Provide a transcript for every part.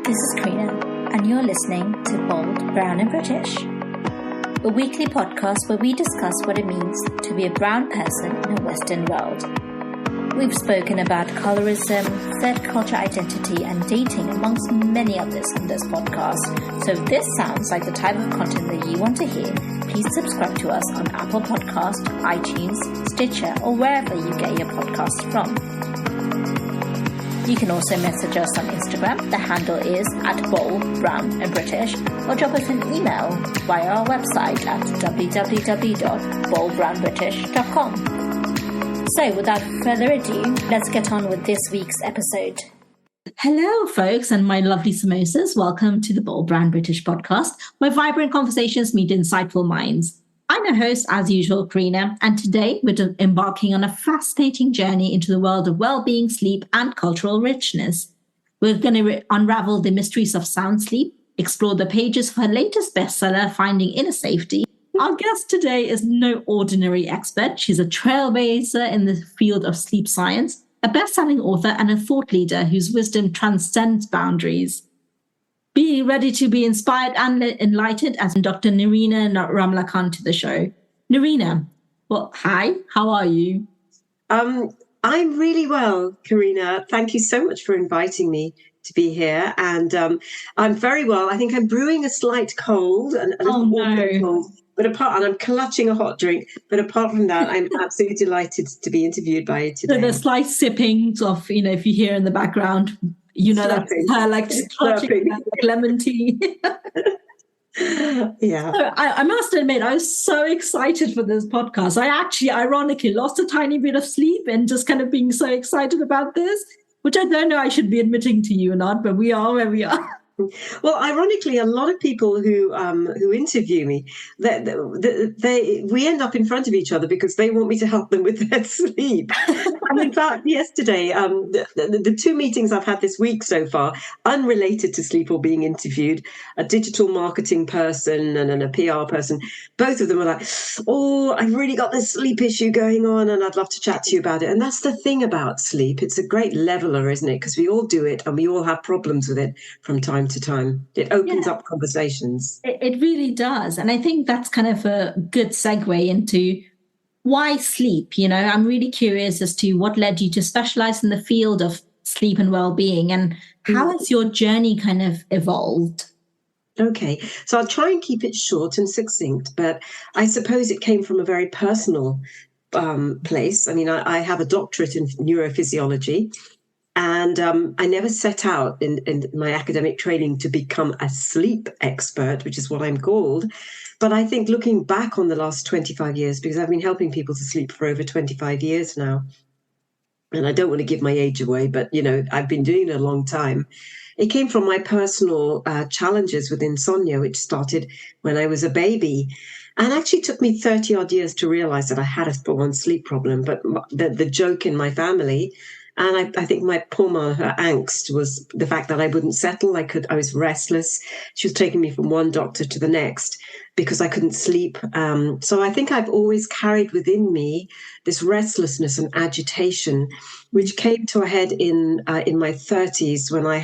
This is Nerina, and you're listening to Bold, Brown and British, a weekly podcast where we discuss what it means to be a brown person in a Western world. We've spoken about colorism, third culture identity, and dating, amongst many others on this podcast. So if this sounds like the type of content that you want to hear, please subscribe to us on Apple Podcast, iTunes, Stitcher, or wherever you get your podcasts from. You can also message us on Instagram. The handle is @BoldBrownAndBritish, or drop us an email via our website at www.boldbrownbritish.com. So without further ado, let's get on with this week's episode. Hello, folks, and my lovely samosas. Welcome to the Bold Brown British podcast, where vibrant conversations meet insightful minds. I'm your host, as usual, Nerina, and today we're embarking on a fascinating journey into the world of well-being, sleep, and cultural richness. We're going to unravel the mysteries of sound sleep, explore the pages of her latest bestseller, Finding Inner Safety. Our guest today is no ordinary expert. She's a trailblazer in the field of sleep science, a best-selling author, and a thought leader whose wisdom transcends boundaries. Be ready to be inspired and enlightened as Dr. Nerina Ramlakhan to the show. Nerina, well, hi, how are you? I'm really well, Nerina. Thank you so much for inviting me to be here. And I'm very well. I think I'm brewing a slight cold, and a little cold. But and I'm clutching a hot drink. But apart from that, I'm absolutely delighted to be interviewed by you today. So the slight sipping of, if you hear in the background, that's her like clutching like lemon tea. Yeah. So I must admit, I was so excited for this podcast. I actually, ironically, lost a tiny bit of sleep and just kind of being so excited about this, which I don't know I should be admitting to you or not, but we are where we are. Well, ironically, a lot of people who interview me, we end up in front of each other because they want me to help them with their sleep. And in fact, yesterday, the two meetings I've had this week so far, unrelated to sleep or being interviewed, a digital marketing person and a PR person, both of them were like, "Oh, I've really got this sleep issue going on, and I'd love to chat to you about it." And that's the thing about sleep; it's a great leveler, isn't it? Because we all do it, and we all have problems with it from time to time. It opens up conversations. It really does. And I think that's kind of a good segue into why sleep. I'm really curious as to what led you to specialize in the field of sleep and well-being, and how has your journey kind of evolved? Okay, so I'll try and keep it short and succinct, but I suppose it came from a very personal place. I mean, I have a doctorate in neurophysiology. And I never set out in my academic training to become a sleep expert, which is what I'm called. But I think looking back on the last 25 years, because I've been helping people to sleep for over 25 years now, and I don't want to give my age away, but, I've been doing it a long time. It came from my personal challenges with insomnia, which started when I was a baby. And actually took me 30 odd years to realize that I had a full-on sleep problem. But the joke in my family, and I think my poor mom, her angst was the fact that I wouldn't settle. I was restless. She was taking me from one doctor to the next because I couldn't sleep. So I think I've always carried within me this restlessness and agitation, which came to a head in my 30s when I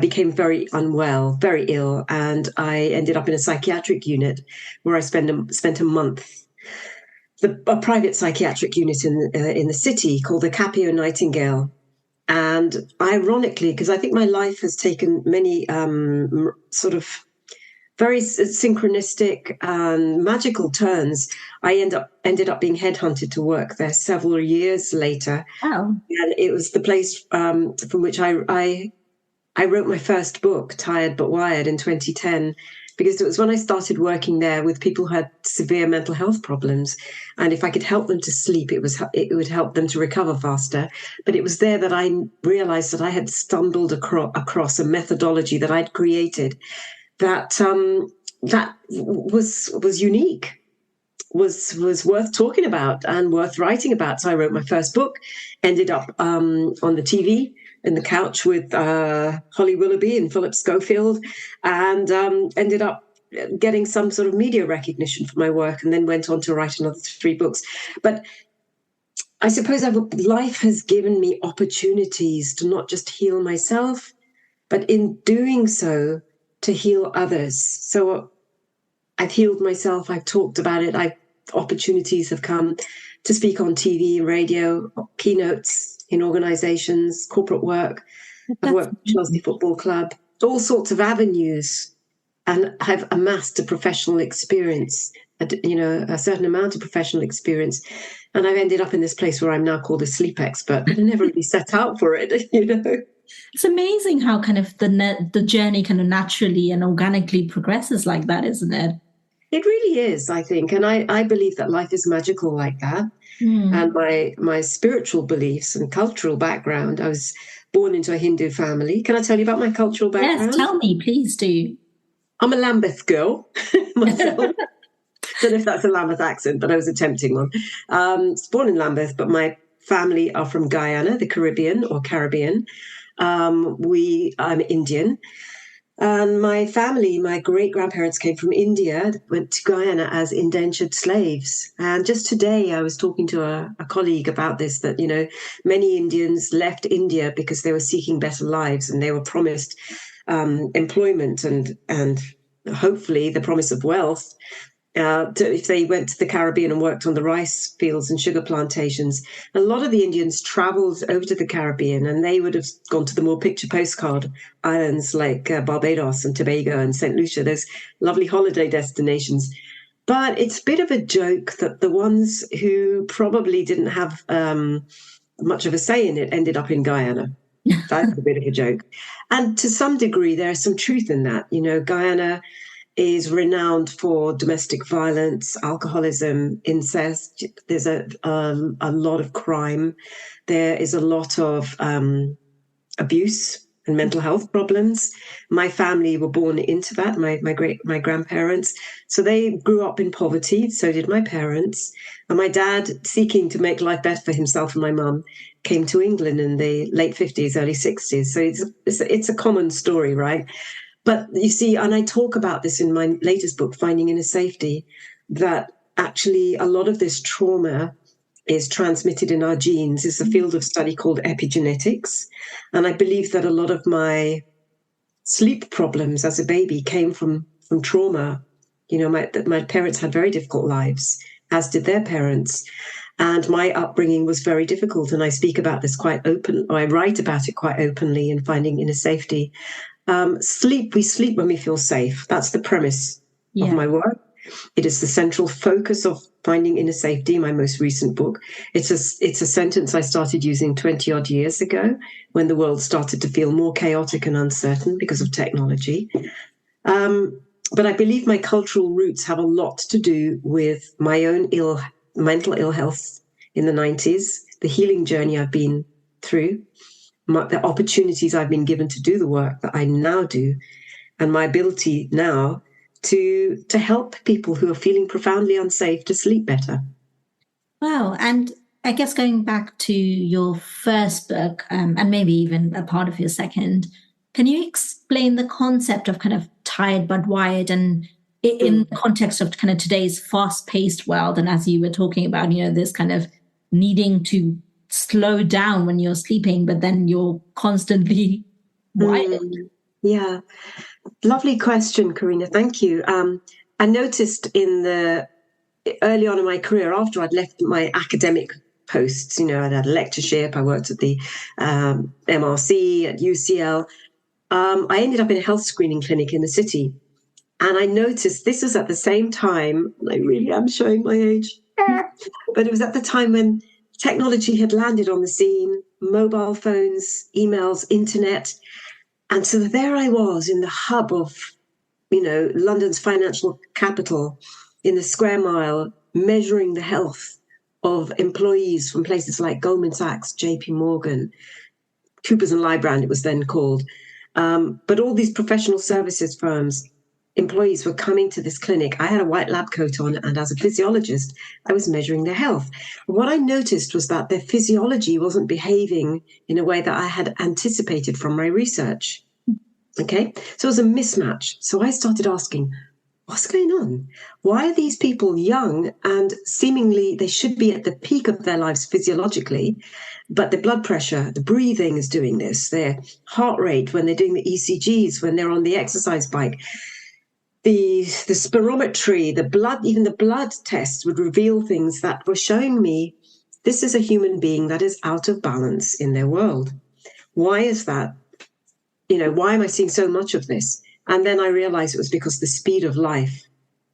became very unwell, very ill, and I ended up in a psychiatric unit where I spent a month. A private psychiatric unit in the city called the Capio Nightingale. And ironically, because I think my life has taken many sort of very synchronistic and magical turns, I ended up being headhunted to work there several years later. Oh. And it was the place from which I wrote my first book, Tired But Wired, in 2010. Because it was when I started working there with people who had severe mental health problems. And if I could help them to sleep, it would help them to recover faster. But it was there that I realized that I had stumbled across a methodology that I'd created that was unique, was worth talking about and worth writing about. So I wrote my first book, ended up on the TV in the couch with Holly Willoughby and Philip Schofield, and ended up getting some sort of media recognition for my work, and then went on to write another 3 books. But I suppose life has given me opportunities to not just heal myself, but in doing so, to heal others. So I've healed myself. I've talked about it. Opportunities have come to speak on TV and radio, keynotes in organizations, corporate work. I've worked with Chelsea Football Club, all sorts of avenues, and I've amassed a professional experience, a certain amount of professional experience. And I've ended up in this place where I'm now called a sleep expert, but I never really set out for it, It's amazing how kind of the journey kind of naturally and organically progresses like that, isn't it? It really is, I think. And I believe that life is magical like that. And my spiritual beliefs and cultural background, I was born into a Hindu family. Can I tell you about my cultural background? Yes, tell me, please do. I'm a Lambeth girl myself. Don't know if that's a Lambeth accent, but I was attempting one. Born in Lambeth, but my family are from Guyana, the Caribbean or Caribbean. I'm Indian. And my family, my great-grandparents came from India, went to Guyana as indentured slaves. And just today I was talking to a colleague about this, that, many Indians left India because they were seeking better lives and they were promised employment and hopefully the promise of wealth. If they went to the Caribbean and worked on the rice fields and sugar plantations. A lot of the Indians traveled over to the Caribbean and they would have gone to the more picture postcard islands like Barbados and Tobago and St. Lucia, those lovely holiday destinations. But it's a bit of a joke that the ones who probably didn't have much of a say in it ended up in Guyana. That's a bit of a joke. And to some degree, there's some truth in that. Guyana is renowned for domestic violence, alcoholism, incest. There's a lot of crime. There is a lot of abuse and mental health problems. My family were born into that, my grandparents. So they grew up in poverty. So did my parents. And my dad, seeking to make life better for himself and my mum, came to England in the late 50s, early 60s. So it's a common story, right? But you see, and I talk about this in my latest book, Finding Inner Safety, that actually a lot of this trauma is transmitted in our genes. It's a field of study called epigenetics. And I believe that a lot of my sleep problems as a baby came from trauma. My parents had very difficult lives, as did their parents. And my upbringing was very difficult. And I speak about this I write about it quite openly in Finding Inner Safety. We sleep when we feel safe. That's the premise of my work. It is the central focus of Finding Inner Safety, my most recent book. It's a sentence I started using 20 odd years ago when the world started to feel more chaotic and uncertain because of technology. But I believe my cultural roots have a lot to do with my own mental ill health in the 90s, the healing journey I've been through, the opportunities I've been given to do the work that I now do, and my ability now to help people who are feeling profoundly unsafe to sleep better. Wow. And I guess going back to your first book, and maybe even a part of your second, can you explain the concept of kind of tired but wired, and in the context of kind of today's fast-paced world, and as you were talking about, this kind of needing to slow down when you're sleeping, but then you're constantly wired? Yeah. Lovely question, Karina. Thank you. I noticed early on in my career, after I'd left my academic posts, I'd had a lectureship, I worked at the MRC, at UCL. I ended up in a health screening clinic in the city. And I noticed this was at the same time, I really am showing my age, but it was at the time when technology had landed on the scene, mobile phones, emails, internet. And so there I was in the hub of, London's financial capital, in the square mile, measuring the health of employees from places like Goldman Sachs, JP Morgan, Coopers and Lybrand, it was then called. But all these professional services firms, employees were coming to this clinic. I had a white lab coat on, and as a physiologist, I was measuring their health. What I noticed was that their physiology wasn't behaving in a way that I had anticipated from my research. Okay, so it was a mismatch. So I started asking, what's going on? Why are these people young and seemingly they should be at the peak of their lives physiologically, but the blood pressure, the breathing is doing this, their heart rate when they're doing the ECGs, when they're on the exercise bike, the spirometry, the blood, even the blood tests would reveal things that were showing me this is a human being that is out of balance in their world. Why is that? Why am I seeing so much of this? And then I realized it was because the speed of life,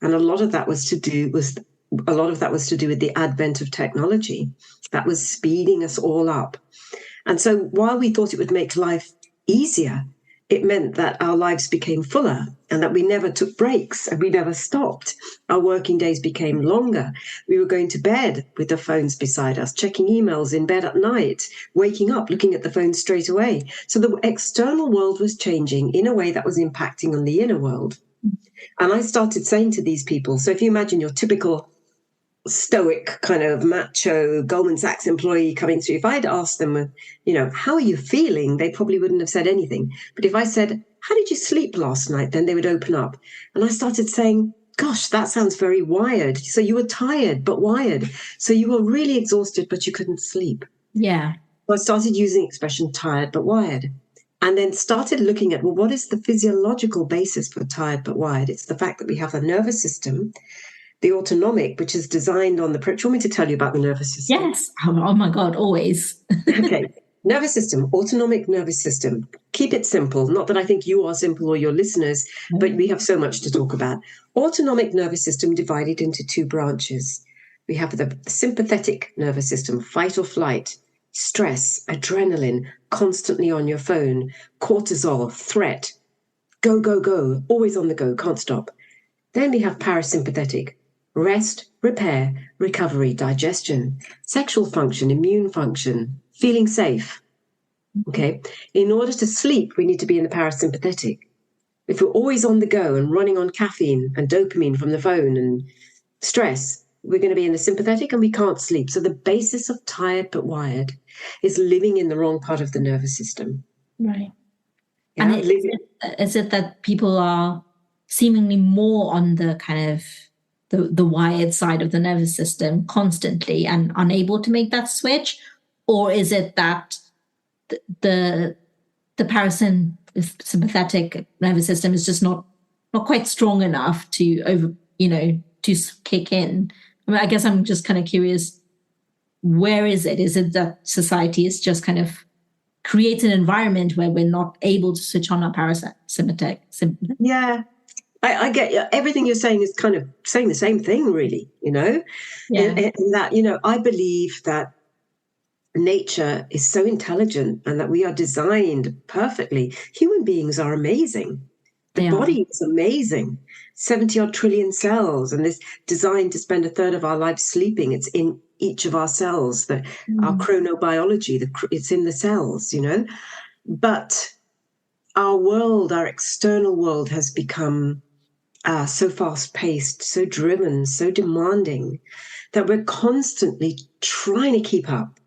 and a lot of that was to do with the advent of technology that was speeding us all up. And so while we thought it would make life easier, it meant that our lives became fuller and that we never took breaks and we never stopped. Our working days became longer. We were going to bed with the phones beside us, checking emails in bed at night, waking up, looking at the phone straight away. So the external world was changing in a way that was impacting on the inner world. And I started saying to these people, so if you imagine your typical stoic kind of macho Goldman Sachs employee coming through, if I'd asked them, how are you feeling? They probably wouldn't have said anything. But if I said, how did you sleep last night? Then they would open up. And I started saying, gosh, that sounds very wired. So you were tired, but wired. So you were really exhausted, but you couldn't sleep. Yeah. So I started using the expression tired, but wired. And then started looking at, well, what is the physiological basis for tired, but wired? It's the fact that we have a nervous system, the autonomic, which is designed on the... Do you want me to tell you about the nervous system? Yes. Oh my God, always. Okay. Nervous system, autonomic nervous system. Keep it simple. Not that I think you are simple or your listeners, but we have so much to talk about. Autonomic nervous system divided into two branches. We have the sympathetic nervous system, fight or flight, stress, adrenaline, constantly on your phone, cortisol, threat, go, go, go, always on the go, can't stop. Then we have parasympathetic, rest, repair, recovery, digestion, sexual function, immune function, feeling safe. Okay. In order to sleep, we need to be in the parasympathetic. If we're always on the go and running on caffeine and dopamine from the phone and stress, we're going to be in the sympathetic and we can't sleep. So the basis of tired but wired is living in the wrong part of the nervous system. Right. Yeah, and is it that people are seemingly more on the kind of the wired side of the nervous system constantly and unable to make that switch? Or is it that the parasympathetic nervous system is just not quite strong enough to to kick in? I mean, I guess I'm just kind of curious, where is it? Is it that society is just kind of creates an environment where we're not able to switch on our parasympathetic? Yeah. I get everything you're saying is kind of saying the same thing, really, Yeah. in that, I believe that nature is so intelligent and that we are designed perfectly. Human beings are amazing. The body is amazing. 70-odd trillion cells, and this designed to spend a third of our life sleeping. It's in each of our cells, our chronobiology, it's in the cells, But our world, our external world has become so fast-paced, so driven, so demanding that we're constantly trying to keep up.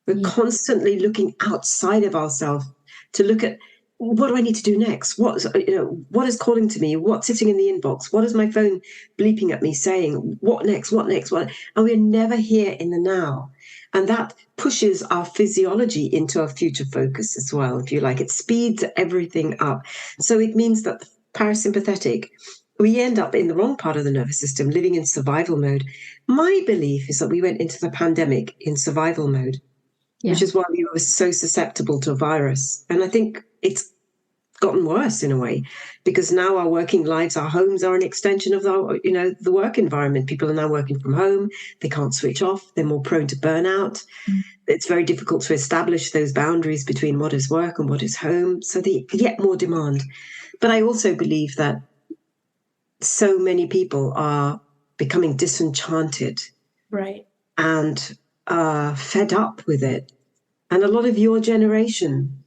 We're constantly looking outside of ourselves to look at, what do I need to do next? What is calling to me? What's sitting in the inbox? What is my phone bleeping at me saying? What next? What next? What? And we're never here in the now. And that pushes our physiology into a future focus as well, if you like. It speeds everything up. So it means that the parasympathetic, we end up in the wrong part of the nervous system, living in survival mode. My belief is that we went into the pandemic in survival mode, which is why we were so susceptible to a virus. And I think it's gotten worse in a way, because now our working lives, our homes are an extension of the work environment. People are now working from home. They can't switch off. They're more prone to burnout. It's very difficult to establish those boundaries between what is work and what is home. So they get more demand. But I also believe that so many people are becoming disenchanted, right, and fed up with it. And a lot of your generation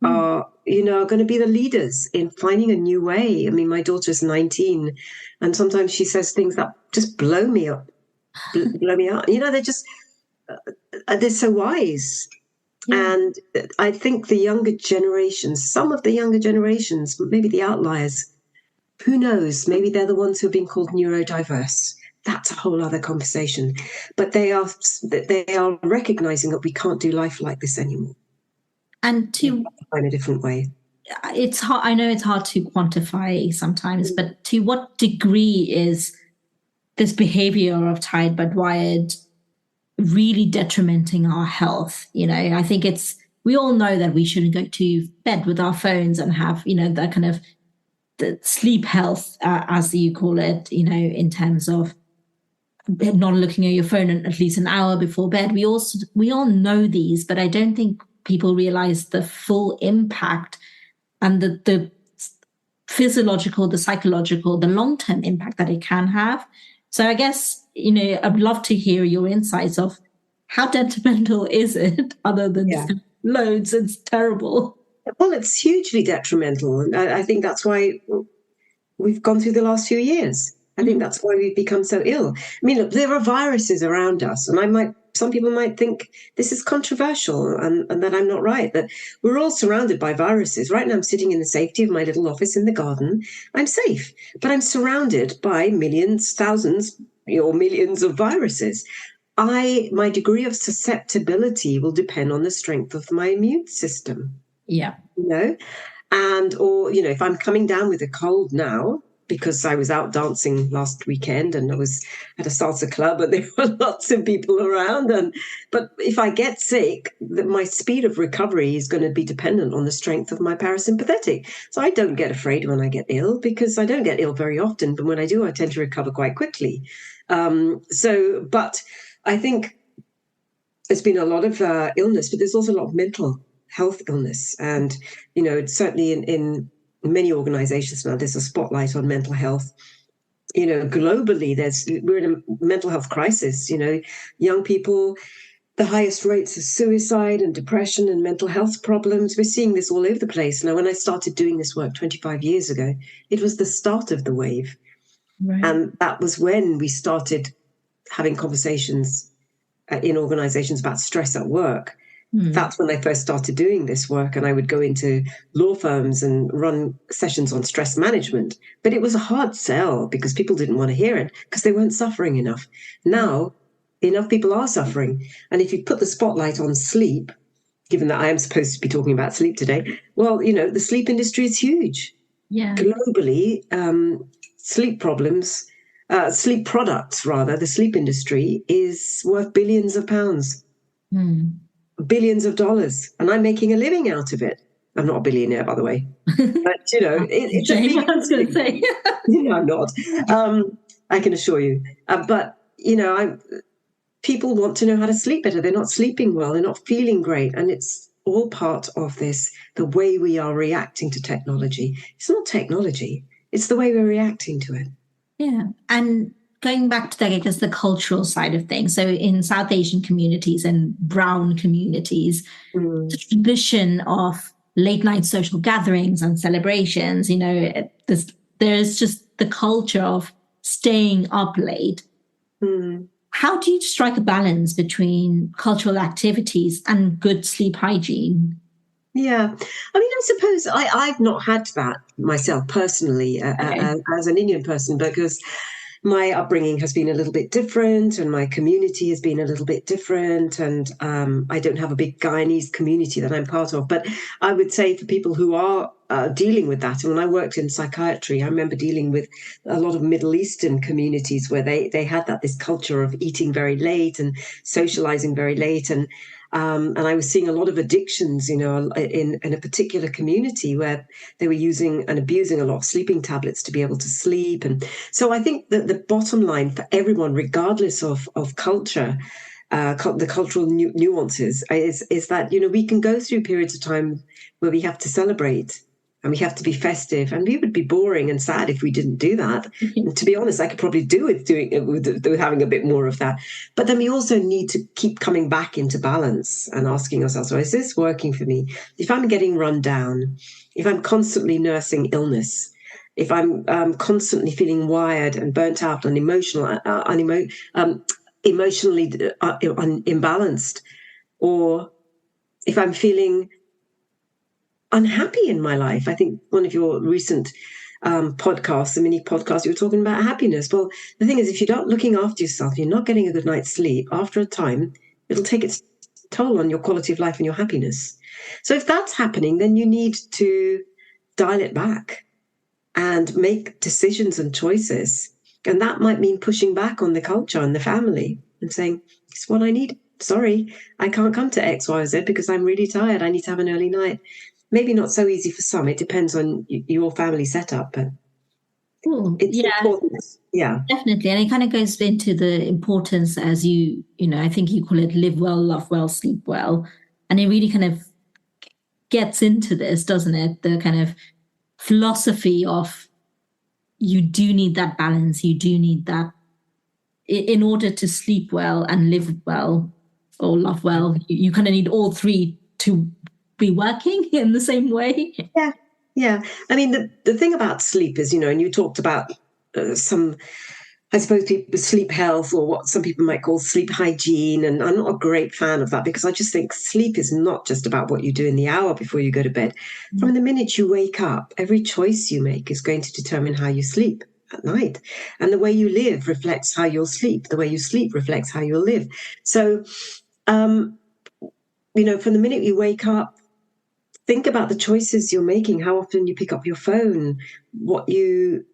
are going to be the leaders in finding a new way. I mean, my daughter's 19, and sometimes she says things that just blow me up, blow me out. They're just, they're so wise. And I think the younger generations, some of the younger generations, maybe the outliers, Who knows? Maybe they're the ones who are being called neurodiverse. That's a whole other conversation. But they are recognizing that we can't do life like this anymore. And to find a different way. It's hard. I know it's hard to quantify sometimes, but to what degree is this behavior of tired but wired really detrimenting our health? I think we all know that we shouldn't go to bed with our phones and have, that kind of the sleep health, as you call it, in terms of not looking at your phone at least an hour before bed. We all know these, but I don't think people realize the full impact and the physiological, the psychological, the long-term impact that it can have. So I guess, I'd love to hear your insights of how detrimental is it, other than just loads, it's terrible. Well, it's hugely detrimental. And I think that's why we've gone through the last few years. I think that's why we've become so ill. I mean, look, there are viruses around us, and some people might think this is controversial and that I'm not right, but we're all surrounded by viruses. Right now, I'm sitting in the safety of my little office in the garden. I'm safe, but I'm surrounded by millions, thousands, or millions of viruses. My degree of susceptibility will depend on the strength of my immune system. Yeah. Or if I'm coming down with a cold now, because I was out dancing last weekend and I was at a salsa club and there were lots of people around. But if I get sick, my speed of recovery is going to be dependent on the strength of my parasympathetic. So I don't get afraid when I get ill, because I don't get ill very often. But when I do, I tend to recover quite quickly. But I think there's been a lot of illness, but there's also a lot of mental health illness. And, certainly in many organizations now, there's a spotlight on mental health. Globally, we're in a mental health crisis. Young people, the highest rates of suicide and depression and mental health problems. We're seeing this all over the place. Now, when I started doing this work 25 years ago, it was the start of the wave. Right. And that was when we started having conversations in organizations about stress at work. That's when I first started doing this work, and I would go into law firms and run sessions on stress management. But it was a hard sell because people didn't want to hear it because they weren't suffering enough. Now, enough people are suffering. And if you put the spotlight on sleep, given that I am supposed to be talking about sleep today, well, the sleep industry is huge. Yeah. Globally, sleep products, the sleep industry is worth billions of pounds. Billions of dollars, and I'm making a living out of it. I'm not a billionaire, by the way, but it's a big. I was going to say, I'm not. I can assure you. But people want to know how to sleep better. They're not sleeping well. They're not feeling great, and it's all part of this. The way we are reacting to technology. It's not technology. It's the way we're reacting to it. Yeah, and going back to that, I guess the cultural side of things. So in South Asian communities and brown communities, the tradition of late night social gatherings and celebrations, there's just the culture of staying up late. How do you strike a balance between cultural activities and good sleep hygiene? Yeah. I mean, I suppose I've not had that myself personally as an Indian person, because my upbringing has been a little bit different and my community has been a little bit different. And I don't have a big Guyanese community that I'm part of. But I would say for people who are dealing with that, and when I worked in psychiatry, I remember dealing with a lot of Middle Eastern communities where they had this culture of eating very late and socializing very late. And I was seeing a lot of addictions, in a particular community where they were using and abusing a lot of sleeping tablets to be able to sleep. And so I think that the bottom line for everyone, regardless of culture, the cultural nuances, is that, we can go through periods of time where we have to celebrate and we have to be festive, and we would be boring and sad if we didn't do that. And to be honest, I could probably do with having a bit more of that. But then we also need to keep coming back into balance and asking ourselves, well, is this working for me? If I'm getting run down, if I'm constantly nursing illness, if I'm constantly feeling wired and burnt out and emotionally imbalanced, or if I'm feeling unhappy in my life. I think one of your recent podcasts, the mini podcast, you were talking about happiness. Well, the thing is, if you're not looking after yourself, you're not getting a good night's sleep, after a time, it'll take its toll on your quality of life and your happiness. So if that's happening, then you need to dial it back and make decisions and choices. And that might mean pushing back on the culture and the family and saying, it's what I need. Sorry, I can't come to X, Y, or Z because I'm really tired. I need to have an early night. Maybe not so easy for some. It depends on your family setup, but it's important. Yeah, definitely. And it kind of goes into the importance, as I think you call it live well, love well, sleep well. And it really kind of gets into this, doesn't it? The kind of philosophy of you do need that balance. You do need that in order to sleep well and live well or love well. You kind of need all three to be working in the same way. Yeah. I mean, the thing about sleep is, and you talked about some, I suppose, people sleep health, or what some people might call sleep hygiene. And I'm not a great fan of that, because I just think sleep is not just about what you do in the hour before you go to bed. From the minute you wake up, every choice you make is going to determine how you sleep at night. And the way you live reflects how you'll sleep. The way you sleep reflects how you'll live. So, from the minute you wake up, think about the choices you're making, how often you pick up your phone, what you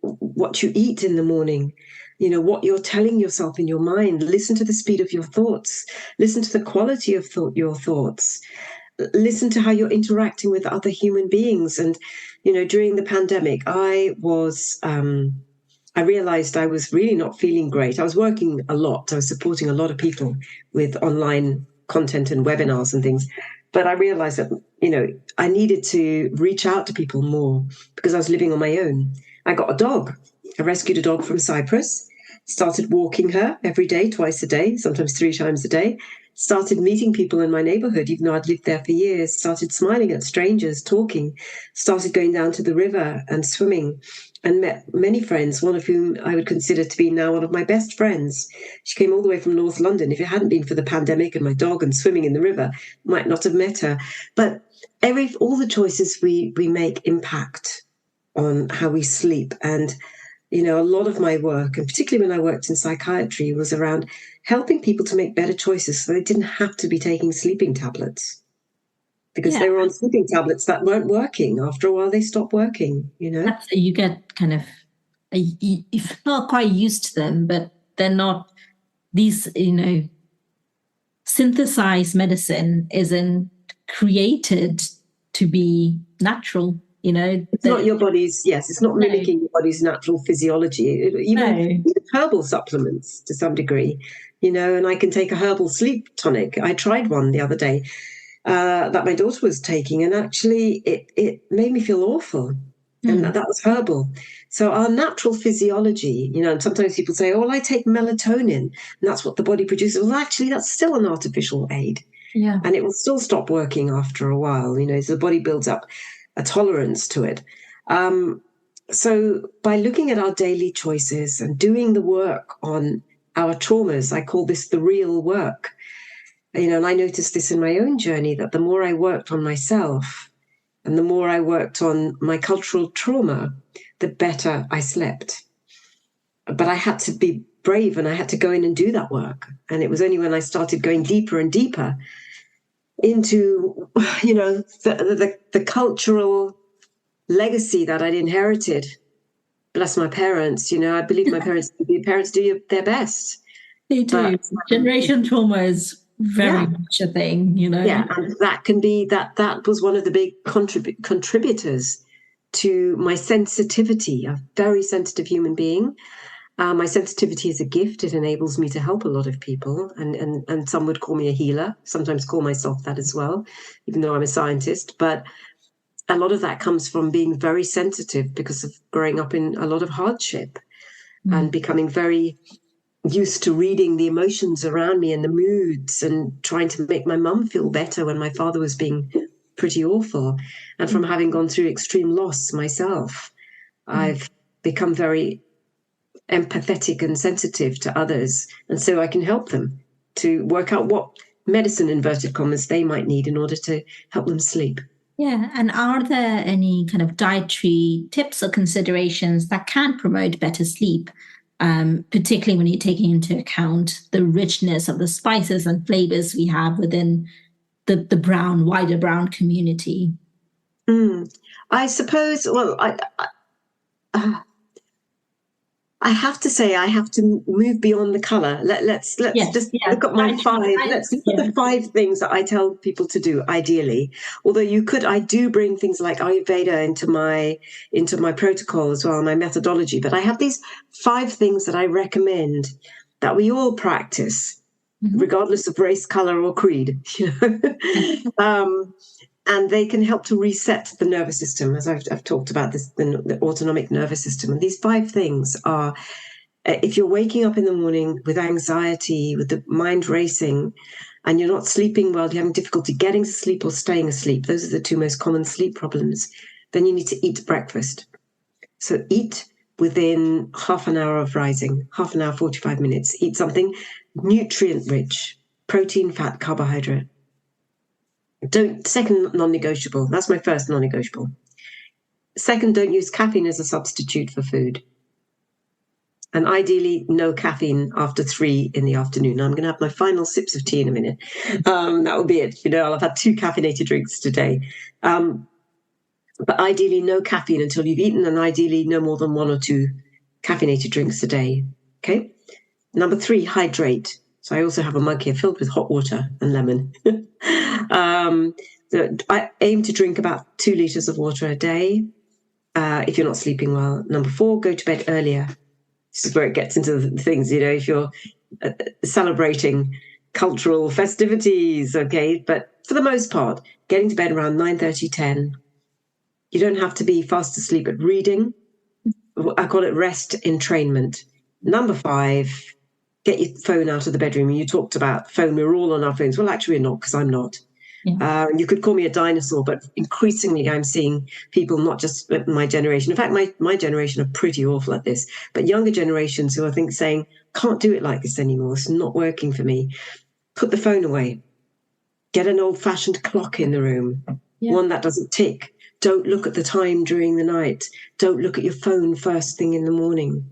eat in the morning, what you're telling yourself in your mind. Listen to the speed of your thoughts. Listen to the quality of your thoughts. Listen to how you're interacting with other human beings. And, during the pandemic, I realized I was really not feeling great. I was working a lot. I was supporting a lot of people with online content and webinars and things. But I realized that, I needed to reach out to people more because I was living on my own. I got a dog. I rescued a dog from Cyprus, started walking her every day, twice a day, sometimes 3 times a day, started meeting people in my neighborhood, even though I'd lived there for years, started smiling at strangers, talking, started going down to the river and swimming, and met many friends, one of whom I would consider to be now one of my best friends. She came all the way from North London. If it hadn't been for the pandemic and my dog and swimming in the river, might not have met her. But all the choices we make impact on how we sleep. And, a lot of my work, and particularly when I worked in psychiatry, was around helping people to make better choices so they didn't have to be taking sleeping tablets. Because they were on sleeping tablets that weren't working. After a while, they stopped working, You get kind of, if not quite used to them, but they're not, these, synthesized medicine isn't created to be natural, It's not your body's, it's not mimicking your body's natural physiology. Even herbal supplements to some degree, and I can take a herbal sleep tonic. I tried one the other day. That my daughter was taking, and actually it made me feel awful. And that was herbal. So our natural physiology, and sometimes people say, oh, well, I take melatonin, and that's what the body produces. Well, actually, that's still an artificial aid. Yeah. And it will still stop working after a while, as the body builds up a tolerance to it. So by looking at our daily choices and doing the work on our traumas, I call this the real work. And I noticed this in my own journey, that the more I worked on myself and the more I worked on my cultural trauma, the better I slept. But I had to be brave, and I had to go in and do that work. And it was only when I started going deeper and deeper into, the cultural legacy that I'd inherited. Bless my parents. I believe my parents do their best. They do. But, generation trauma is very much a thing, Yeah, and that can be that was one of the big contributors to my sensitivity. A very sensitive human being. My sensitivity is a gift. It enables me to help a lot of people, and some would call me a healer. Sometimes call myself that as well, even though I'm a scientist. But a lot of that comes from being very sensitive because of growing up in a lot of hardship and becoming very used to reading the emotions around me and the moods, and trying to make my mum feel better when my father was being pretty awful. And from having gone through extreme loss myself, I've become very empathetic and sensitive to others. And so I can help them to work out what medicine, inverted commas, they might need in order to help them sleep. Yeah. And are there any kind of dietary tips or considerations that can promote better sleep, particularly when you're taking into account the richness of the spices and flavors we have within the wider brown community? I suppose, well, I have to say I have to move beyond the color. Let's Yes. just Yeah. look at my five. Let's look at Yeah. the five things that I tell people to do ideally. Although I do bring things like Ayurveda into my protocol as well, my methodology. But I have these five things that I recommend that we all practice, regardless of race, color, or creed. And they can help to reset the nervous system, as I've talked about this, the autonomic nervous system. And these five things are, if you're waking up in the morning with anxiety, with the mind racing, and you're not sleeping well, you're having difficulty getting to sleep or staying asleep, those are the two most common sleep problems, then you need to eat breakfast. So eat within half an hour of rising, half an hour, 45 minutes. Eat something nutrient rich, protein, fat, carbohydrate. Second non-negotiable. That's my first non-negotiable. Second, don't use caffeine as a substitute for food. And ideally, no caffeine after 3 in the afternoon. Now, I'm going to have my final sips of tea in a minute. That will be it. I'll have had 2 caffeinated drinks today. But ideally, no caffeine until you've eaten, and ideally, no more than 1 or 2 caffeinated drinks a day. Okay. Number 3, hydrate. So I also have a mug here filled with hot water and lemon. I aim to drink about 2 liters of water a day if you're not sleeping well. Number 4, go to bed earlier. This is where it gets into the things, if you're celebrating cultural festivities, okay? But for the most part, getting to bed around 9:30, 10. You don't have to be fast asleep at reading. I call it rest entrainment. Number 5, get your phone out of the bedroom. You talked about phone. We're all on our phones. Well, actually, we're not, because I'm not. Yeah. You could call me a dinosaur, but increasingly I'm seeing people, not just my generation. In fact, my generation are pretty awful at this, but younger generations who I think saying, can't do it like this anymore. It's not working for me. Put the phone away. Get an old-fashioned clock in the room, one that doesn't tick. Don't look at the time during the night. Don't look at your phone first thing in the morning.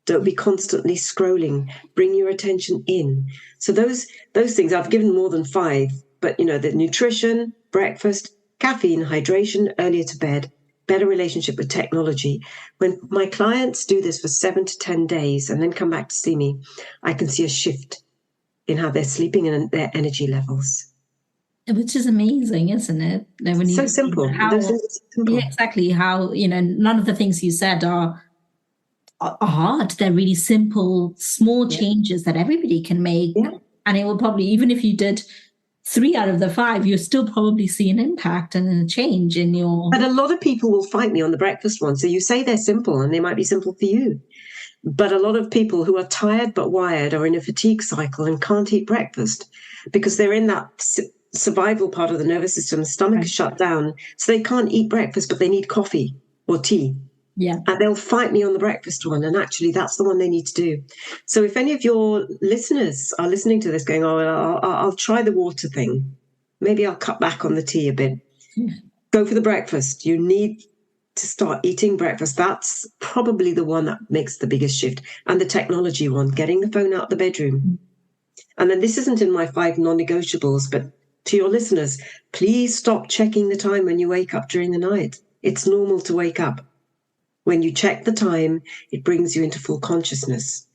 Don't be constantly scrolling. Bring your attention in. So those things, I've given more than 5, but the nutrition, breakfast, caffeine, hydration, earlier to bed, better relationship with technology. When my clients do this for 7 to 10 days and then come back to see me, I can see a shift in how they're sleeping and their energy levels. Which is amazing, isn't it? When so simple. Those things are simple. Yeah, exactly. How, none of the things you said are hard. They're really simple, small changes that everybody can make. Yeah. And it will probably, even if you did 3 out of the 5, you'll still probably see an impact and a change in your... But a lot of people will fight me on the breakfast one. So you say they're simple, and they might be simple for you. But a lot of people who are tired but wired are in a fatigue cycle and can't eat breakfast because they're in that survival part of the nervous system. The stomach is shut down. So they can't eat breakfast, but they need coffee or tea. Yeah. And they'll fight me on the breakfast one. And actually, that's the one they need to do. So if any of your listeners are listening to this going, I'll try the water thing. Maybe I'll cut back on the tea a bit. Yeah. Go for the breakfast. You need to start eating breakfast. That's probably the one that makes the biggest shift. And the technology one, getting the phone out of the bedroom. Mm-hmm. And then this isn't in my 5 non-negotiables, but to your listeners, please stop checking the time when you wake up during the night. It's normal to wake up. When you check the time, it brings you into full consciousness.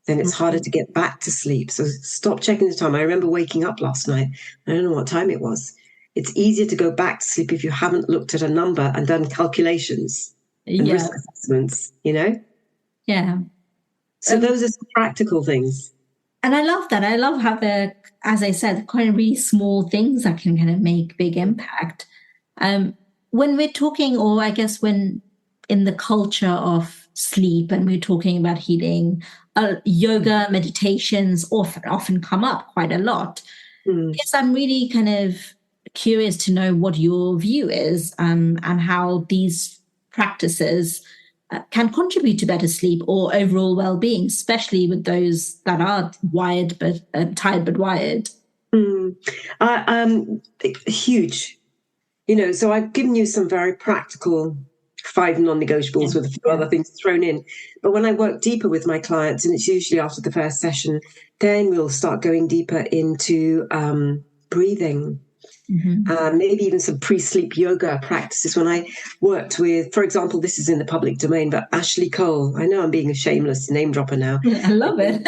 Then it's harder to get back to sleep. So stop checking the time. I remember waking up last night. I don't know what time it was. It's easier to go back to sleep if you haven't looked at a number and done calculations and risk assessments, Yeah. So those are some practical things. And I love that. I love how as I said, quite really small things that can kind of make big impact. When we're talking, or I guess when in the culture of sleep and we're talking about healing, yoga, meditations often come up quite a lot. Yes, I'm really kind of curious to know what your view is and how these practices can contribute to better sleep or overall well-being, especially with those that are wired but tired but wired. Huge. So I've given you some very practical 5 non-negotiables with a few other things thrown in. But when I work deeper with my clients, and it's usually after the first session, then we'll start going deeper into breathing. Maybe even some pre-sleep yoga practices. When I worked with, for example, this is in the public domain, but Ashley Cole, I know I'm being a shameless name dropper now. I love it.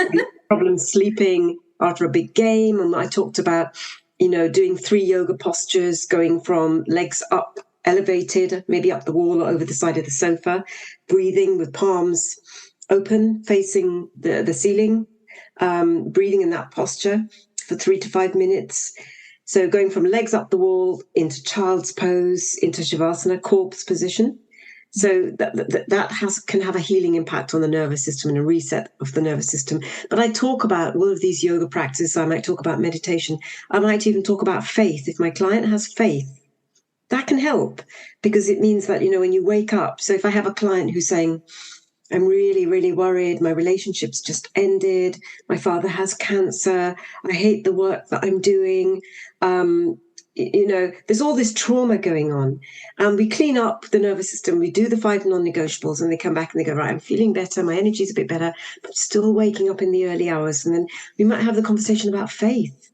Problems sleeping after a big game. And I talked about, doing 3 yoga postures, going from legs up, elevated, maybe up the wall or over the side of the sofa, breathing with palms open, facing the ceiling, breathing in that posture for 3 to 5 minutes. So going from legs up the wall into child's pose, into Shavasana, corpse position. So that can have a healing impact on the nervous system and a reset of the nervous system. But I talk about all of these yoga practices. I might talk about meditation. I might even talk about faith. If my client has faith, that can help, because it means that, when you wake up. So if I have a client who's saying, I'm really, really worried. My relationship's just ended. My father has cancer. I hate the work that I'm doing. There's all this trauma going on. And we clean up the nervous system. We do the 5 non-negotiables, and they come back and they go, right, I'm feeling better. My energy's a bit better, but still waking up in the early hours. And then we might have the conversation about faith.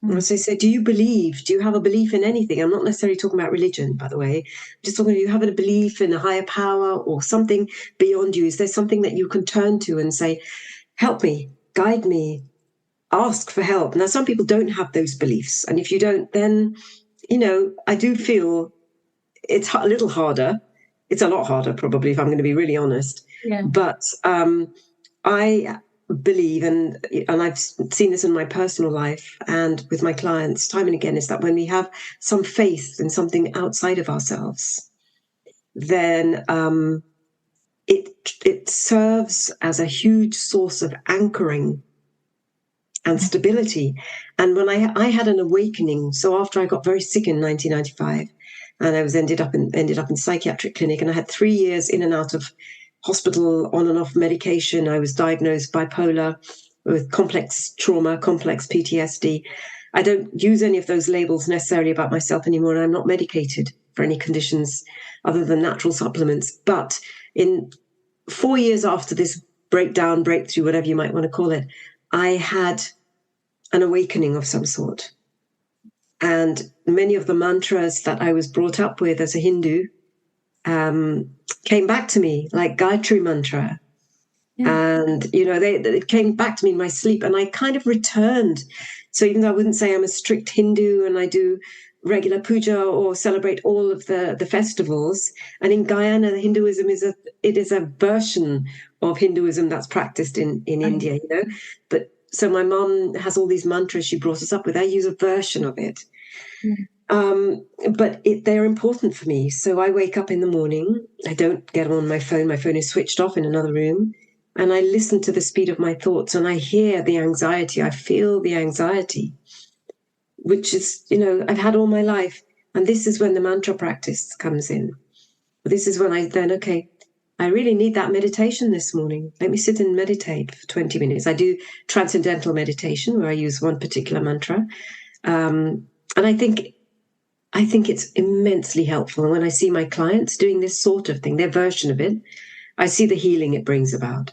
And so do you have a belief in anything? I'm not necessarily talking about religion, by the way. I'm just talking, do you have a belief in a higher power or something beyond you? Is there something that you can turn to and say, help me, guide me, ask for help? Now, some people don't have those beliefs. And if you don't, then, I do feel it's a little harder. It's a lot harder, probably, if I'm going to be really honest. Yeah. But I believe, and I've seen this in my personal life and with my clients time and again, is that when we have some faith in something outside of ourselves, then it serves as a huge source of anchoring and stability. And when I had an awakening, so after I got very sick in 1995, and I was ended up in psychiatric clinic, and I had 3 years in and out of hospital, on and off medication. I was diagnosed bipolar with complex trauma, complex PTSD. I don't use any of those labels necessarily about myself anymore, and I'm not medicated for any conditions other than natural supplements. But in 4 years after this breakdown, breakthrough, whatever you might want to call it, I had an awakening of some sort. And many of the mantras that I was brought up with as a Hindu came back to me, like Gayatri mantra. Yeah. And, it came back to me in my sleep, and I kind of returned. So even though I wouldn't say I'm a strict Hindu and I do regular puja or celebrate all of the festivals, and in Guyana, Hinduism is a version of Hinduism that's practiced in India, But so my mom has all these mantras she brought us up with. I use a version of it. But they're important for me. So I wake up in the morning. I don't get on my phone. My phone is switched off in another room. And I listen to the speed of my thoughts, and I hear the anxiety. I feel the anxiety, which is, I've had all my life. And this is when the mantra practice comes in. This is when I really need that meditation this morning. Let me sit and meditate for 20 minutes. I do transcendental meditation where I use one particular mantra. And I think it's immensely helpful. And when I see my clients doing this sort of thing, their version of it, I see the healing it brings about.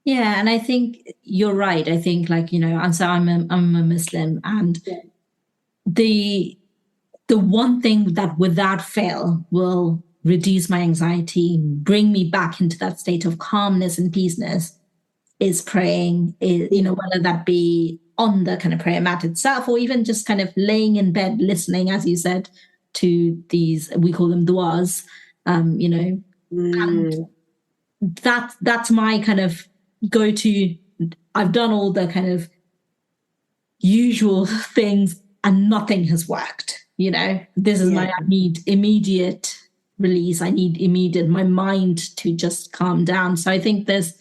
Yeah, and I think you're right. I think, and so I'm a Muslim, and the one thing that without fail will reduce my anxiety, bring me back into that state of calmness and peaceness, is praying. Whether that be on the kind of prayer mat itself, or even just kind of laying in bed, listening, as you said, to these, we call them duas, and that's my kind of go-to. I've done all the kind of usual things and nothing has worked. This is I need immediate release. I need my mind to just calm down. So I think there's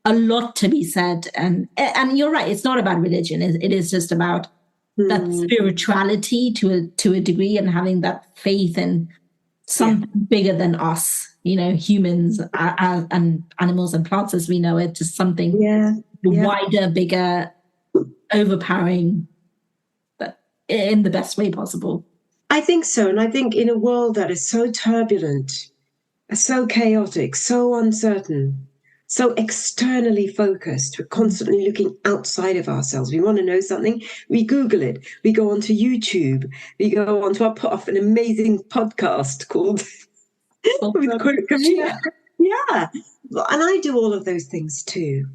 a lot to be said. And you're right. It's not about religion. It is just about that spirituality to a degree, and having that faith in something bigger than us, humans and animals and plants as we know it, just something wider, bigger, overpowering, but in the best way possible. I think so. And I think in a world that is so turbulent, so chaotic, so uncertain, so externally focused, we're constantly looking outside of ourselves. We want to know something, we Google it. We go onto YouTube. We go onto an amazing podcast called with Karina. Yeah. And I do all of those things too.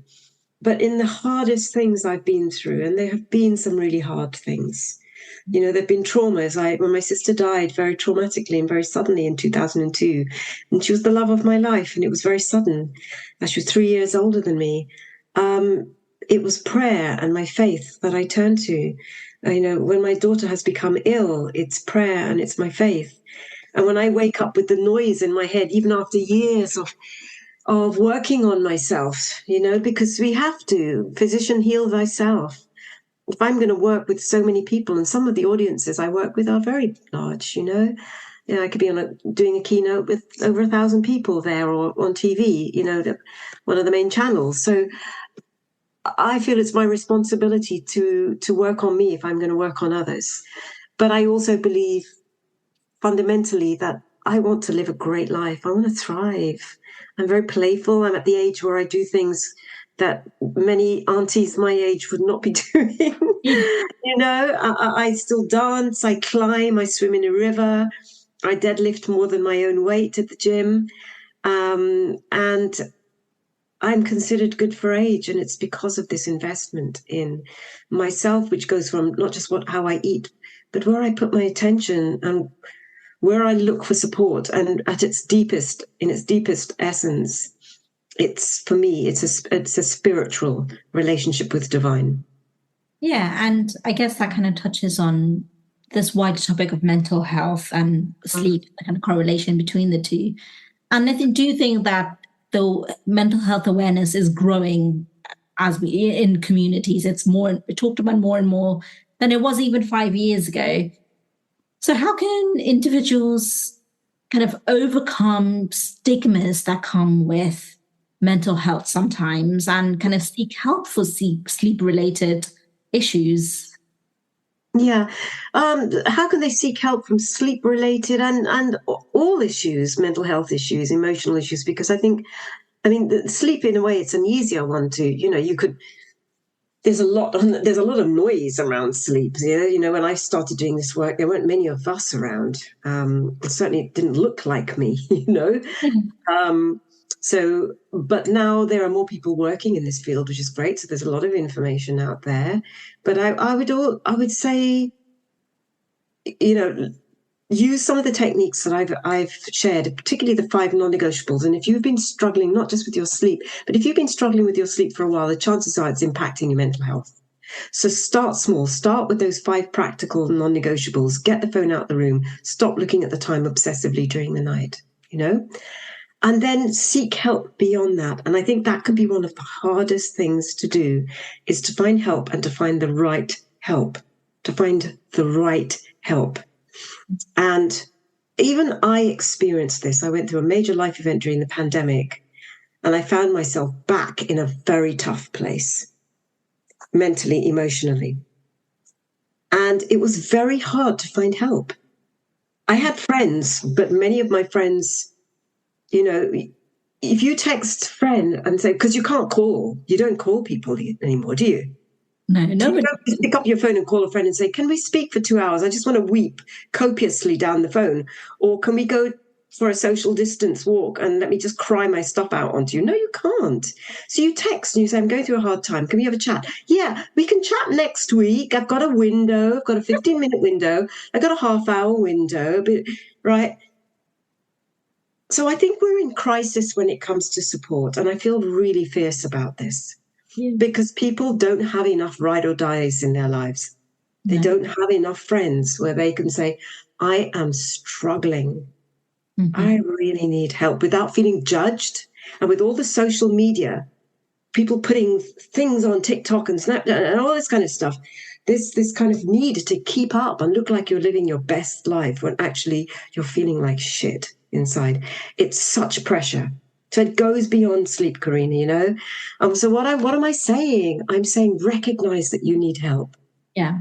But in the hardest things I've been through, and there have been some really hard things, there have been traumas. When my sister died very traumatically and very suddenly in 2002, and she was the love of my life, and it was very sudden. She was 3 years older than me. It was prayer and my faith that I turned to. When my daughter has become ill, it's prayer and it's my faith. And when I wake up with the noise in my head, even after years of working on myself, because we have to, physician, heal thyself. If I'm going to work with so many people, and some of the audiences I work with are very large, I could be doing a keynote with over 1,000 people there, or on TV, one of the main channels. So I feel it's my responsibility to work on me if I'm going to work on others. But I also believe fundamentally that I want to live a great life. I want to thrive. I'm very playful. I'm at the age where I do things that many aunties my age would not be doing. I still dance, I climb, I swim in a river, I deadlift more than my own weight at the gym. And I'm considered good for age. And it's because of this investment in myself, which goes from not just how I eat, but where I put my attention and where I look for support. And in its deepest essence, for me, it's a spiritual relationship with divine. Yeah, and I guess that kind of touches on this wider topic of mental health and sleep, the kind of correlation between the two. And I do think that the mental health awareness is growing in communities. It's talked about more and more than it was even 5 years ago. So how can individuals kind of overcome stigmas that come with mental health sometimes and kind of seek help for sleep-related issues? Yeah. How can they seek help from sleep-related and all issues, mental health issues, emotional issues? Because sleep, in a way, it's an easier one to, there's a lot of noise around sleep. When I started doing this work, there weren't many of us around. It certainly didn't look like me, But now there are more people working in this field, which is great. So there's a lot of information out there. But I would say, use some of the techniques that I've shared, particularly the 5 non-negotiables. And if you've been struggling, not just with your sleep, but if you've been struggling with your sleep for a while, the chances are it's impacting your mental health. So start small. Start with those 5 practical non-negotiables. Get the phone out of the room. Stop looking at the time obsessively during the night, and then seek help beyond that. And I think that can be one of the hardest things to do, is to find help and to find the right help, And even I experienced this. I went through a major life event during the pandemic, and I found myself back in a very tough place, mentally, emotionally. And it was very hard to find help. I had friends, but many of my friends, if you text a friend and say, because you don't call people anymore, do you? No. You don't just pick up your phone and call a friend and say, can we speak for 2 hours? I just want to weep copiously down the phone. Or can we go for a social distance walk and let me just cry my stuff out onto you? No, you can't. So you text and you say, I'm going through a hard time. Can we have a chat? Yeah, we can chat next week. I've got a window. I've got a 15-minute window. I've got a half-hour window. Right? So I think we're in crisis when it comes to support. And I feel really fierce about this. Yeah. Because people don't have enough ride or dies in their lives. They don't have enough friends where they can say, I am struggling. Mm-hmm. I really need help, without feeling judged. And with all the social media, people putting things on TikTok and Snapchat and all this kind of stuff, this kind of need to keep up and look like you're living your best life when actually you're feeling like shit inside. It's such pressure. So it goes beyond sleep, Karina, So what am I saying? I'm saying recognize that you need help. Yeah.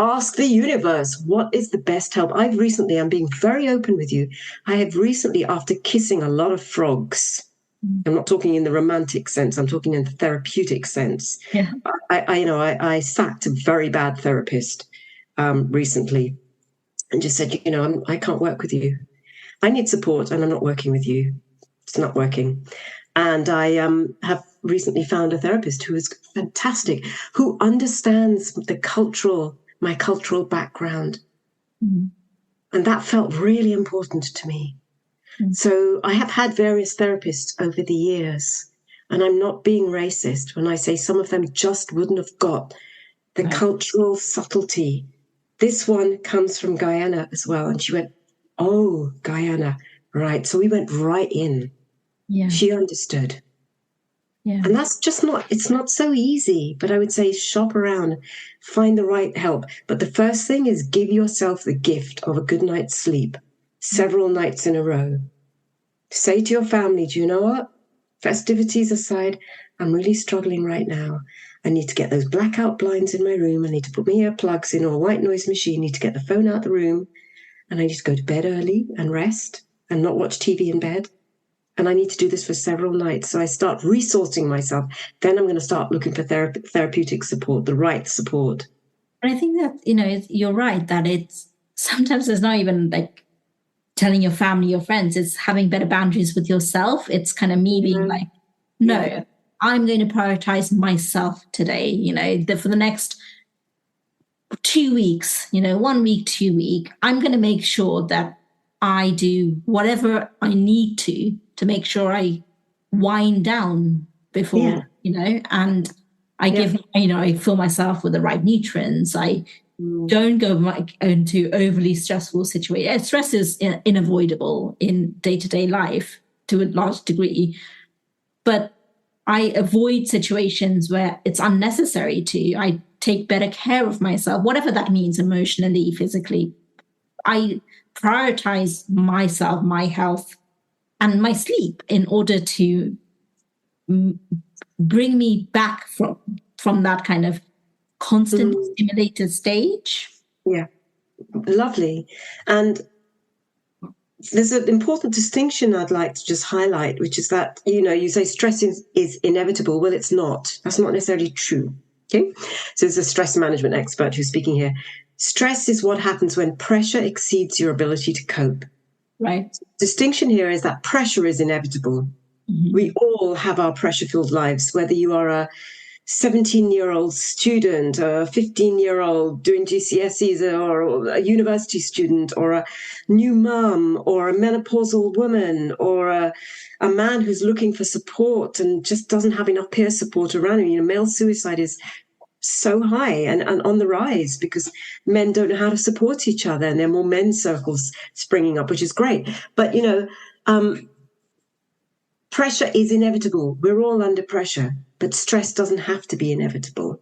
Ask the universe, what is the best help? I'm being very open with you. I have recently, after kissing a lot of frogs, I'm not talking in the romantic sense, I'm talking in the therapeutic sense. Yeah. I sacked a very bad therapist recently and just said, I can't work with you. I need support and I'm not working with you. It's not working. And I have recently found a therapist who is fantastic, who understands my cultural background. Mm. And that felt really important to me. Mm. So I have had various therapists over the years, and I'm not being racist when I say some of them just wouldn't have got the cultural subtlety. This one comes from Guyana as well. And she went, oh, Guyana, right. So we went right in. Yeah. She understood. Yeah. And that's it's not so easy, but I would say shop around, find the right help. But the first thing is give yourself the gift of a good night's sleep, several nights in a row. Say to your family, do you know what? Festivities aside, I'm really struggling right now. I need to get those blackout blinds in my room. I need to put my earplugs in or a white noise machine. I need to get the phone out of the room. And I need to go to bed early and rest and not watch TV in bed. And I need to do this for several nights. So I start resourcing myself. Then I'm going to start looking for therapeutic support, the right support. And I think that, you're right, that sometimes it's not even like telling your family or friends, it's having better boundaries with yourself. It's kind of me being like, no, I'm going to prioritize myself today, for the next 2 weeks, 1 week, 2 week, I'm going to make sure that I do whatever I need to make sure I wind down before, and I give, I fill myself with the right nutrients. I don't go into overly stressful situations. Stress is unavoidable in day-to-day life to a large degree, but I avoid situations where it's unnecessary to. I take better care of myself, whatever that means emotionally, physically. I prioritize myself, my health, and my sleep in order to bring me back from that kind of constant stimulated stage. Yeah, lovely. And there's an important distinction I'd like to just highlight, which is that, you say stress is inevitable. Well, it's not. That's not necessarily true. Okay. So there's a stress management expert who's speaking here. Stress is what happens when pressure exceeds your ability to cope. Right. Distinction here is that pressure is inevitable. Mm-hmm. We all have our pressure-filled lives, whether you are a 17-year-old student, a 15-year-old doing GCSEs, or a university student, or a new mom, or a menopausal woman, or a man who's looking for support and just doesn't have enough peer support around him. Male suicide is so high and on the rise because men don't know how to support each other, and there are more men's circles springing up, which is great. But, pressure is inevitable. We're all under pressure, but stress doesn't have to be inevitable.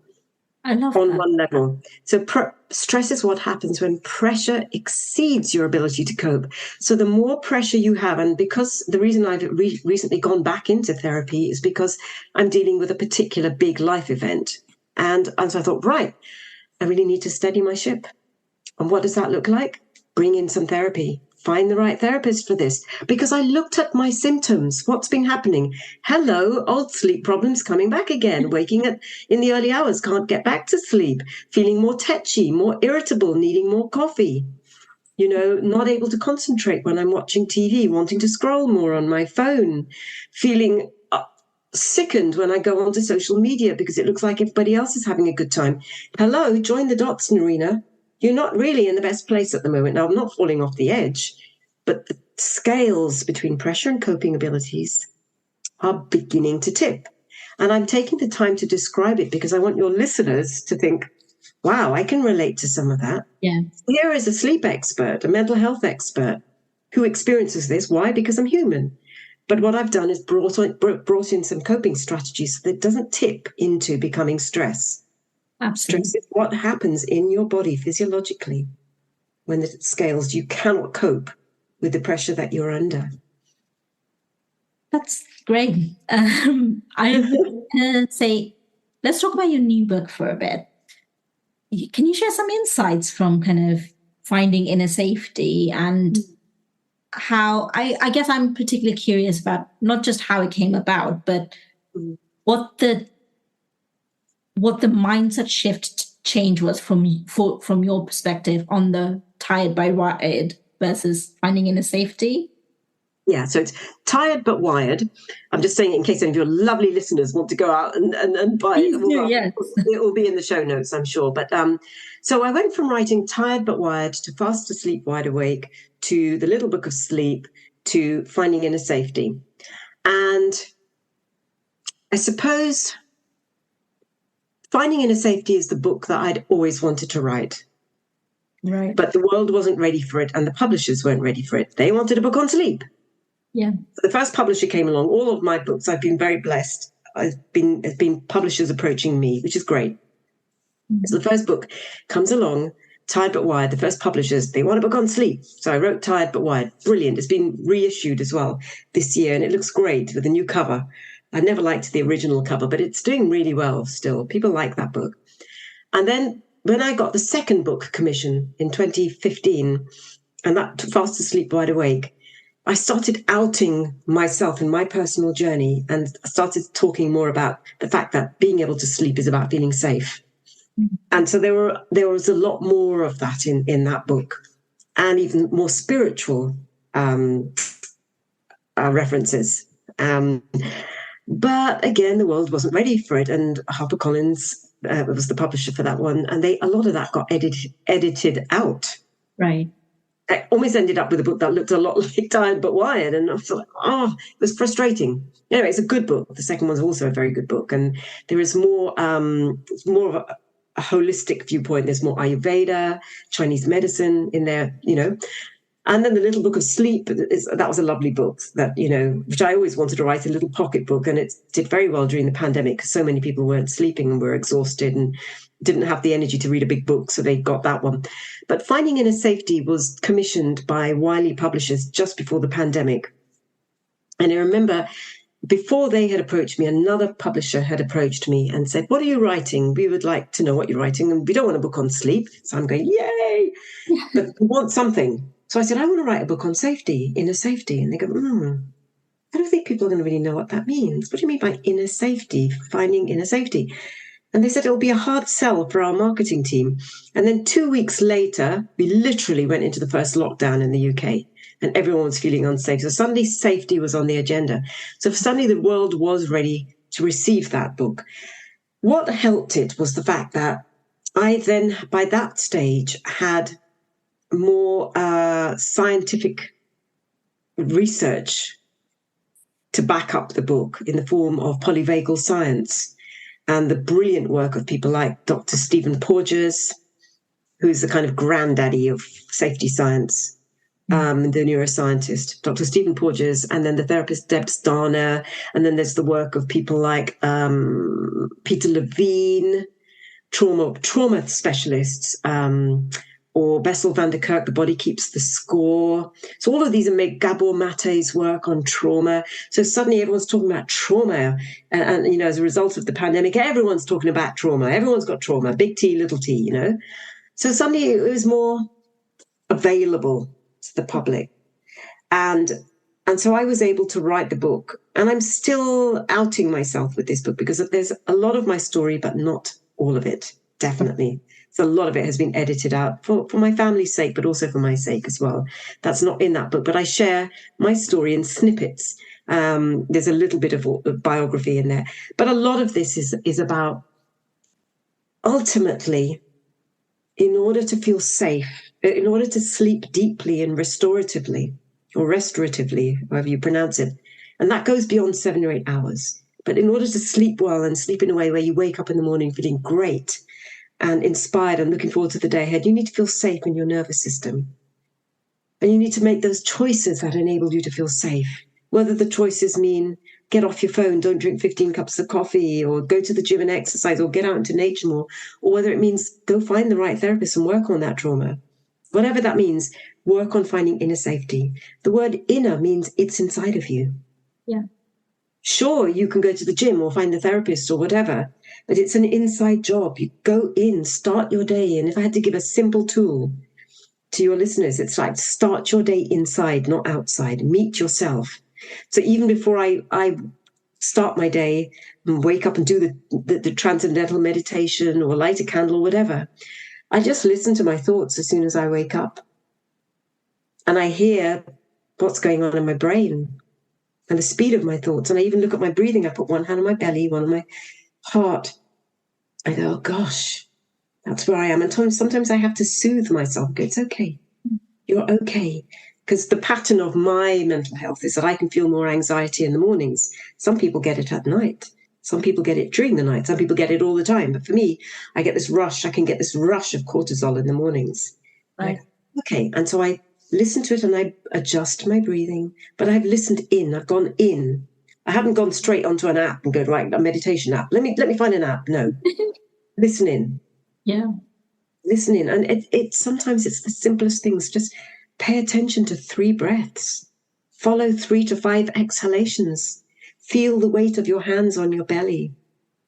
I love on that. One level. So stress is what happens when pressure exceeds your ability to cope. So the more pressure you have, and because the reason I've recently gone back into therapy is because I'm dealing with a particular big life event. And so I thought, right, I really need to steady my ship. And what does that look like? Bring in some therapy. Find the right therapist for this. Because I looked at my symptoms. What's been happening? Hello, old sleep problems coming back again. Waking up in the early hours, can't get back to sleep. Feeling more tetchy, more irritable, needing more coffee. Not able to concentrate when I'm watching TV, wanting to scroll more on my phone. Feeling sickened when I go onto social media because it looks like everybody else is having a good time. Hello, join the dots, Nerina. You're not really in the best place at the moment. Now, I'm not falling off the edge, but the scales between pressure and coping abilities are beginning to tip. And I'm taking the time to describe it because I want your listeners to think, wow, I can relate to some of that. Yeah. Here is a sleep expert, a mental health expert who experiences this. Why? Because I'm human. But what I've done is brought in some coping strategies so that it doesn't tip into becoming stress. Absolutely. Stress is what happens in your body physiologically when the scales, you cannot cope with the pressure that you're under. That's great. I say, let's talk about your new book for a bit. Can you share some insights from kind of finding inner safety and how I guess I'm particularly curious about not just how it came about, but what the mindset shift change was from your perspective on the Tired but Wired versus finding inner safety? Yeah, so it's Tired but Wired. I'm just saying it in case any of your lovely listeners want to go out and buy it. Yes. It will be in the show notes, I'm sure. But so I went from writing Tired but Wired to Fast Asleep, Wide Awake to The Little Book of Sleep to Finding Inner Safety. And I suppose Finding Inner Safety is the book that I'd always wanted to write. Right. But the world wasn't ready for it and the publishers weren't ready for it. They wanted a book on sleep. Yeah. So the first publisher came along. All of my books, I've been very blessed. There's been publishers approaching me, which is great. Mm-hmm. So the first book comes along, Tired but Wired. The first publishers, they want a book on sleep. So I wrote Tired but Wired. Brilliant. It's been reissued as well this year, and it looks great with a new cover. I never liked the original cover, but it's doing really well still. People like that book. And then when I got the second book commission in 2015, and that Fast Asleep, Wide Awake, I started outing myself in my personal journey and started talking more about the fact that being able to sleep is about feeling safe. Mm-hmm. And so there was a lot more of that in that book, and even more spiritual references. But again, the world wasn't ready for it, and HarperCollins was the publisher for that one, and a lot of that got edited out. Right. I almost ended up with a book that looked a lot like Tired but Wired, and I was like, it was frustrating. Anyway, it's a good book. The second one's also a very good book, and there is more of a holistic viewpoint. There's more Ayurveda, Chinese medicine in there, And then The Little Book of Sleep, that was a lovely book that, which I always wanted to write, a little pocket book, and it did very well during the pandemic because so many people weren't sleeping and were exhausted and didn't have the energy to read a big book, so they got that one. But Finding Inner Safety was commissioned by Wiley Publishers just before the pandemic. And I remember before they had approached me, another publisher had approached me and said, "What are you writing? We would like to know what you're writing, and we don't want a book on sleep." So I'm going, yay! But we want something. So I said, "I want to write a book on safety, inner safety." And they go, I don't think people are going to really know what that means. What do you mean by inner safety, finding inner safety? And they said it'll be a hard sell for our marketing team. And then 2 weeks later, we literally went into the first lockdown in the UK and everyone was feeling unsafe. So suddenly safety was on the agenda. So suddenly the world was ready to receive that book. What helped it was the fact that I then, by that stage, had more scientific research to back up the book in the form of polyvagal science and the brilliant work of people like Dr. Stephen Porges, who's the kind of granddaddy of safety science, the neuroscientist, Dr. Stephen Porges, and then the therapist Deb Starner, and then there's the work of people like Peter Levine, trauma specialists, or Bessel van der Kolk, The Body Keeps the Score. So all of these make Gabor Mate's work on trauma. So suddenly everyone's talking about trauma. And as a result of the pandemic, everyone's talking about trauma. Everyone's got trauma, big T, little t, So suddenly it was more available to the public. And so I was able to write the book. And I'm still outing myself with this book because there's a lot of my story, but not all of it, definitely. So a lot of it has been edited out for my family's sake, but also for my sake as well. That's not in that book, but I share my story in snippets. There's a little bit of biography in there, but a lot of this is about ultimately, in order to feel safe, in order to sleep deeply and restoratively, or restoratively, however you pronounce it, and that goes beyond 7 or 8 hours. But in order to sleep well and sleep in a way where you wake up in the morning feeling great and inspired and looking forward to the day ahead, you need to feel safe in your nervous system. And you need to make those choices that enable you to feel safe. Whether the choices mean get off your phone, don't drink 15 cups of coffee, or go to the gym and exercise, or get out into nature more, or whether it means go find the right therapist and work on that trauma. Whatever that means, work on finding inner safety. The word inner means it's inside of you. Yeah. Sure, you can go to the gym or find a therapist or whatever, but it's an inside job. You go in, start your day. And if I had to give a simple tool to your listeners, it's like start your day inside, not outside. Meet yourself. So even before I start my day and wake up and do the transcendental meditation or light a candle or whatever, I just listen to my thoughts as soon as I wake up. And I hear what's going on in my brain and the speed of my thoughts. And I even look at my breathing. I put one hand on my belly, one on my heart. I go, oh gosh, that's where I am. And sometimes I have to soothe myself. Go, it's okay. You're okay. Because the pattern of my mental health is that I can feel more anxiety in the mornings. Some people get it at night. Some people get it during the night. Some people get it all the time. But for me, I get this rush. I can get this rush of cortisol in the mornings. Right. Okay. And so I listen to it and I adjust my breathing. But I've listened in. I've gone in. I haven't gone straight onto an app and go, right, a meditation app. Let me find an app. No. Listen in. Yeah. Listen in. And it sometimes it's the simplest things. Just pay attention to 3 breaths. Follow 3 to 5 exhalations. Feel the weight of your hands on your belly.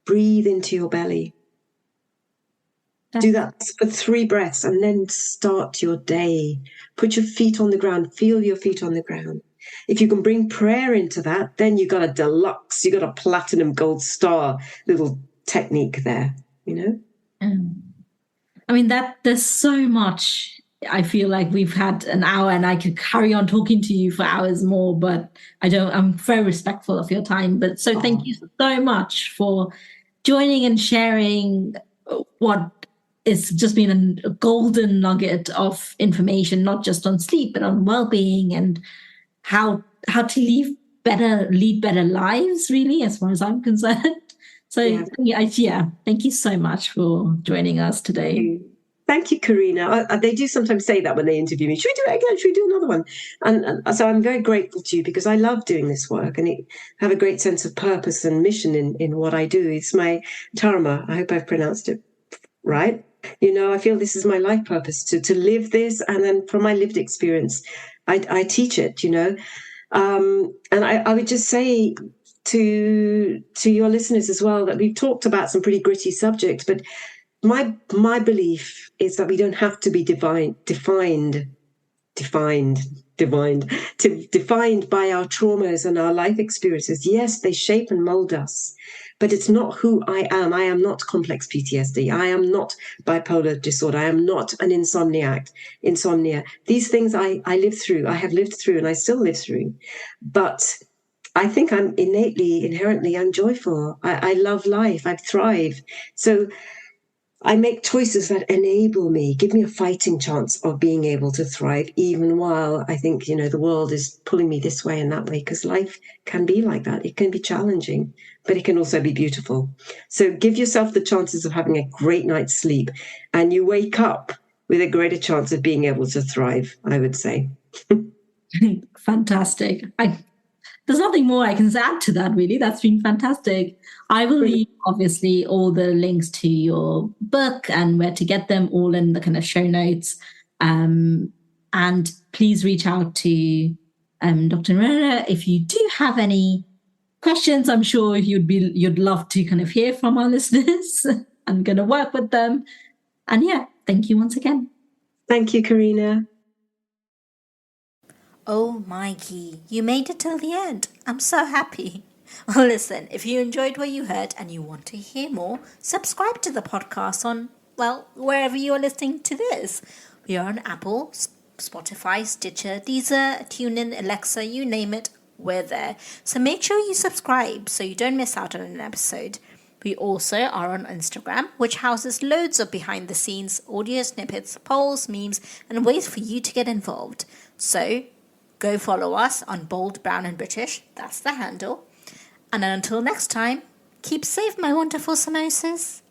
Breathe into your belly. Do that for 3 breaths and then start your day. Put your feet on the ground. Feel your feet on the ground. If you can bring prayer into that, then you got a deluxe, you got a platinum gold star little technique there, you know? I mean, there's so much. I feel like we've had an hour and I could carry on talking to you for hours more, but I'm very respectful of your time. But so thank you so much for joining and sharing what is just been a golden nugget of information, not just on sleep, but on well-being and how to lead better lives, really, as far as I'm concerned. So thank you so much for joining us today. Thank you, Karina. They do sometimes say that when they interview me. Should we do it again? Should we do another one? And so I'm very grateful to you because I love doing this work and have a great sense of purpose and mission in what I do. It's my dharma. I hope I've pronounced it right. You know, I feel this is my life purpose to live this. And then from my lived experience, I teach it, you know. And I would just say to your listeners as well that we've talked about some pretty gritty subjects, but my belief is that we don't have to be defined by our traumas and our life experiences. Yes, they shape and mold us, but it's not who I am. I am not complex PTSD. I am not bipolar disorder. I am not an insomnia. These things I lived through. I have lived through and I still live through. But I think I'm inherently, I'm joyful. I love life. I thrive. So I make choices that enable me, give me a fighting chance of being able to thrive, even while I think, you know, the world is pulling me this way and that way, because life can be like that. It can be challenging, but it can also be beautiful. So give yourself the chances of having a great night's sleep, and you wake up with a greater chance of being able to thrive, I would say. Fantastic. There's nothing more I can add to that, really. That's been fantastic. I will leave, obviously, all the links to your book and where to get them all in the kind of show notes. And please reach out to Dr. Nerina if you do have any questions. I'm sure you'd love to kind of hear from our listeners. I'm going to work with them. And thank you once again. Thank you, Karina. Oh, Mikey, you made it till the end. I'm so happy. Well, listen, if you enjoyed what you heard and you want to hear more, subscribe to the podcast on, wherever you are listening to this. We are on Apple, Spotify, Stitcher, Deezer, TuneIn, Alexa, you name it, we're there. So make sure you subscribe so you don't miss out on an episode. We also are on Instagram, which houses loads of behind-the-scenes audio snippets, polls, memes, and ways for you to get involved. So go follow us on Bold, Brown and British. That's the handle. And until next time, keep safe, my wonderful samosas.